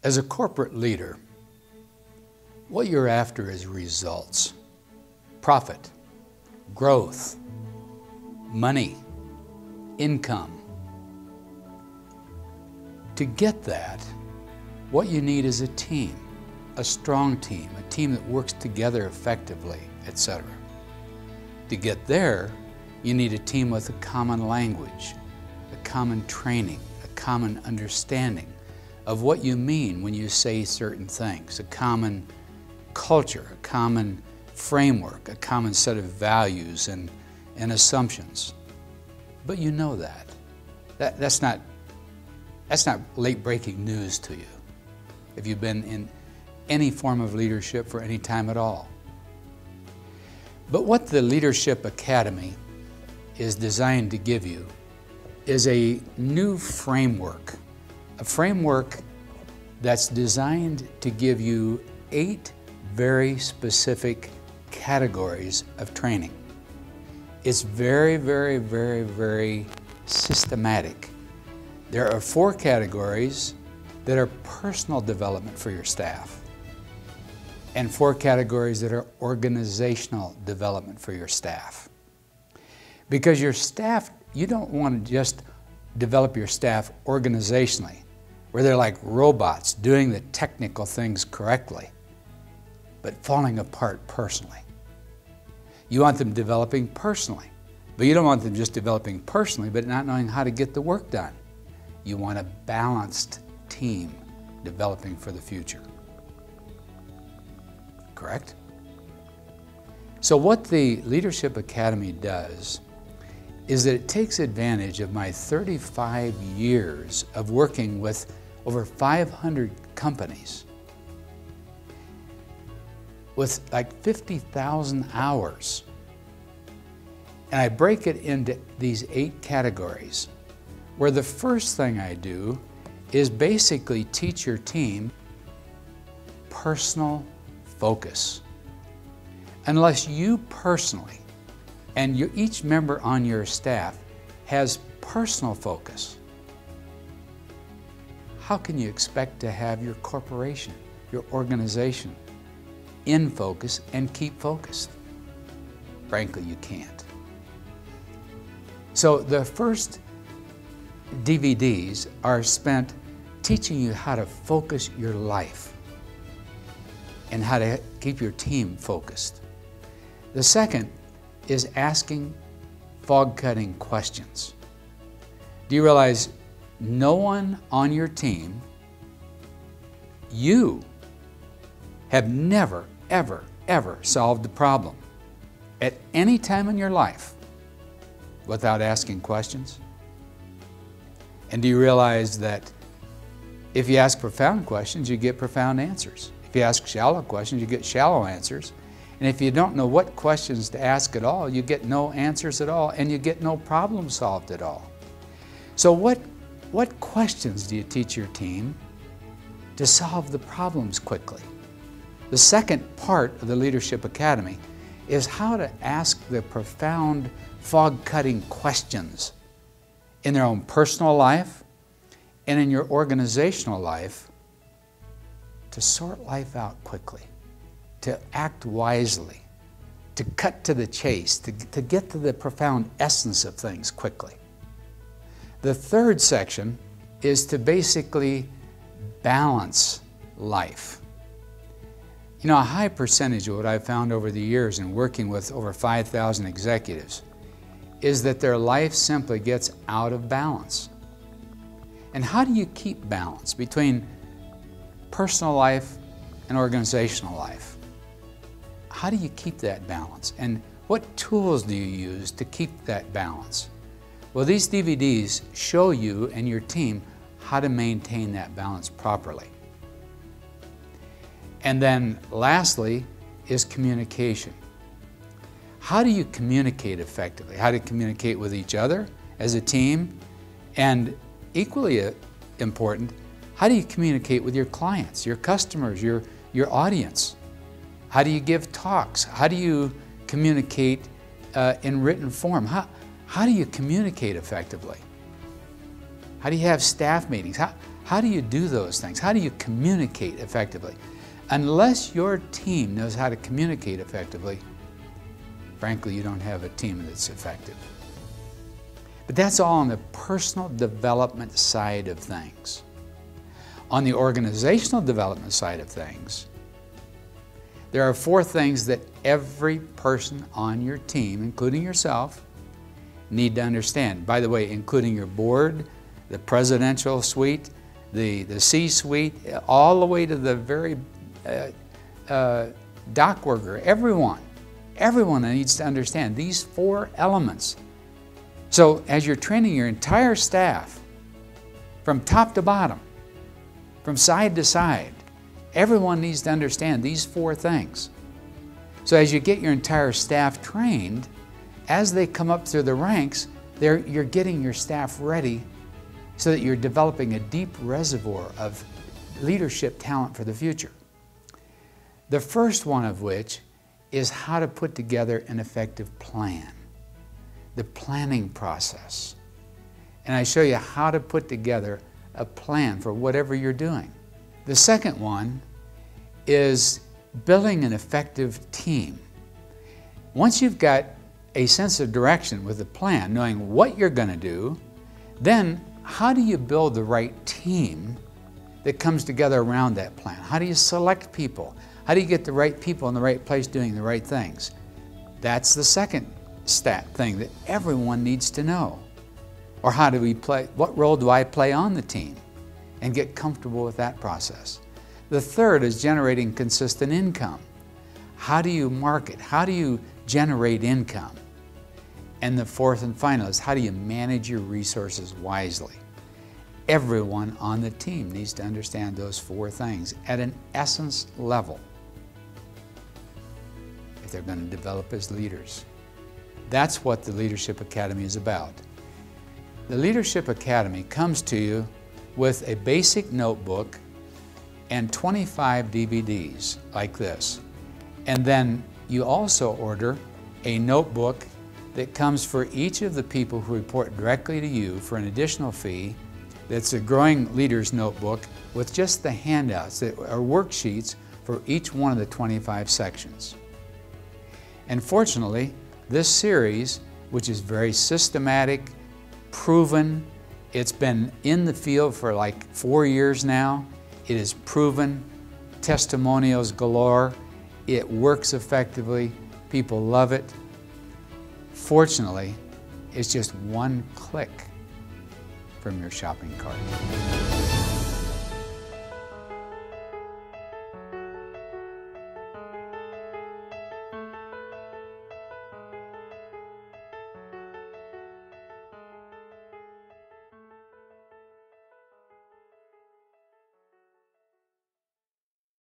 As a corporate leader, what you're after is results, profit, growth, money, income. To get that, what you need is a team, a strong team, a team that works together effectively, etc. To get there, you need a team with a common language, a common training, a common understanding of what you mean when you say certain things, a common culture, a common framework, a common set of values and assumptions. But you know that. That's not late-breaking news to you if you've been in any form of leadership for any time at all. But what the Leadership Academy is designed to give you is a new framework, a framework that's designed to give you 8 very specific categories of training. It's very, very, very, very systematic. There are 4 categories that are personal development for your staff, and 4 categories that are organizational development for your staff. Because your staff, you don't want to just develop your staff organizationally, where they're like robots doing the technical things correctly, but falling apart personally. You want them developing personally, but you don't want them just developing personally, but not knowing how to get the work done. You want a balanced team developing for the future. Correct? So what the Leadership Academy does is that it takes advantage of my 35 years of working with over 500 companies with like 50,000 hours. And I break it into these 8 categories, where the first thing I do is basically teach your team personal focus. Unless you personally and each member on your staff has personal focus, how can you expect to have your corporation, your organization, in focus and keep focused? Frankly, you can't. So the first DVDs are spent teaching you how to focus your life and how to keep your team focused. The second is asking fog-cutting questions. Do you realize no one on your team, you have never, ever, ever solved the problem at any time in your life without asking questions? And do you realize that if you ask profound questions, you get profound answers? If you ask shallow questions, you get shallow answers. And if you don't know what questions to ask at all, you get no answers at all, and you get no problem solved at all. So what questions do you teach your team to solve the problems quickly? The second part of the Leadership Academy is how to ask the profound, fog-cutting questions in their own personal life and in your organizational life to sort life out quickly, to act wisely, to cut to the chase, to get to the profound essence of things quickly. The third section is to basically balance life. You know, a high percentage of what I've found over the years in working with over 5,000 executives is that their life simply gets out of balance. And how do you keep balance between personal life and organizational life? How do you keep that balance? And what tools do you use to keep that balance? Well, these DVDs show you and your team how to maintain that balance properly. And then lastly is communication. How do you communicate effectively? How to communicate with each other as a team? And equally important, how do you communicate with your clients, your customers, your audience? How do you give talks? How do you communicate in written form? How do you communicate effectively? How do you have staff meetings? How How do you do those things? How do you communicate effectively? Unless your team knows how to communicate effectively, frankly, you don't have a team that's effective. But that's all on the personal development side of things. On the organizational development side of things, there are 4 things that every person on your team, including yourself, need to understand. By the way, including your board, the presidential suite, the C-suite, all the way to the very dock worker, everyone needs to understand these 4 elements. So as you're training your entire staff, from top to bottom, from side to side, everyone needs to understand these 4 things. So as you get your entire staff trained, as they come up through the ranks, you're getting your staff ready so that you're developing a deep reservoir of leadership talent for the future. The first one of which is how to put together an effective plan, the planning process. And I show you how to put together a plan for whatever you're doing. The second one is building an effective team. Once you've got a sense of direction with a plan, knowing what you're going to do, then how do you build the right team that comes together around that plan? How do you select people? How do you get the right people in the right place doing the right things? That's the second thing that everyone needs to know. Or how do we play, what role do I play on the team? And get comfortable with that process. The third is generating consistent income. How do you market? How do you generate income? And the fourth and final is how do you manage your resources wisely? Everyone on the team needs to understand those 4 things at an essence level if they're going to develop as leaders. That's what the Leadership Academy is about. The Leadership Academy comes to you with a basic notebook and 25 DVDs like this. And then you also order a notebook that comes for each of the people who report directly to you for an additional fee. That's a Growing Leaders Notebook with just the handouts that are worksheets for each one of the 25 sections. And fortunately, this series, which is very systematic, proven, it's been in the field for like 4 years now. It is proven, testimonials galore. It works effectively. People love it. Fortunately, it's just one click from your shopping cart.